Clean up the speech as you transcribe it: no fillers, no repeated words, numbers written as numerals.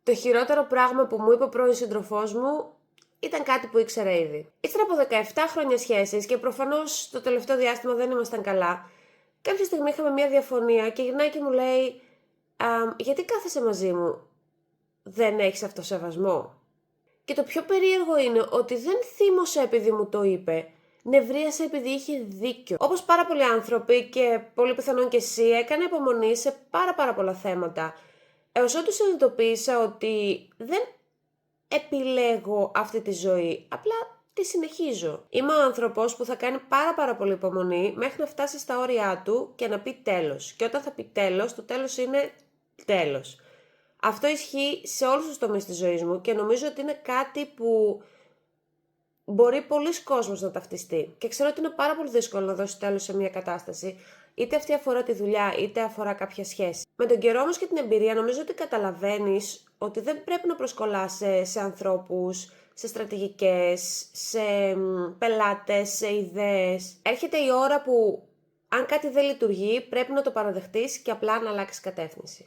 Το χειρότερο πράγμα που μου είπε ο πρώην σύντροφός μου ήταν κάτι που ήξερα ήδη. Ύστερα από 17 χρόνια σχέσης και προφανώς το τελευταίο διάστημα δεν ήμασταν καλά, κάποια στιγμή είχαμε μια διαφωνία και γυρνάει και μου λέει «Γιατί κάθεσαι μαζί μου, δεν έχεις αυτοσεβασμό?» Και το πιο περίεργο είναι ότι δεν θύμωσε επειδή μου το είπε, νευρίασε επειδή είχε δίκιο. Όπως πάρα πολλοί άνθρωποι και πολύ πιθανόν και εσύ, έκανε υπομονή σε πάρα πολλά θέματα. Έως ότου συνειδητοποίησα ότι δεν επιλέγω αυτή τη ζωή, απλά τη συνεχίζω. Είμαι ο άνθρωπος που θα κάνει πάρα πολύ υπομονή μέχρι να φτάσει στα όρια του και να πει τέλος. Και όταν θα πει τέλος, το τέλος είναι τέλος. Αυτό ισχύει σε όλους τους τομείς της ζωής μου και νομίζω ότι είναι κάτι που μπορεί πολλοί κόσμος να ταυτιστεί. Και ξέρω ότι είναι πάρα πολύ δύσκολο να δώσει τέλος σε μια κατάσταση, είτε αυτή αφορά τη δουλειά, είτε αφορά κάποια σχέση. Με τον καιρό όμως και την εμπειρία, νομίζω ότι καταλαβαίνεις ότι δεν πρέπει να προσκολάσαι σε ανθρώπους, σε στρατηγικές, σε πελάτες, σε ιδέες. Έρχεται η ώρα που αν κάτι δεν λειτουργεί, πρέπει να το παραδεχτείς και απλά να αλλάξεις κατεύθυνση.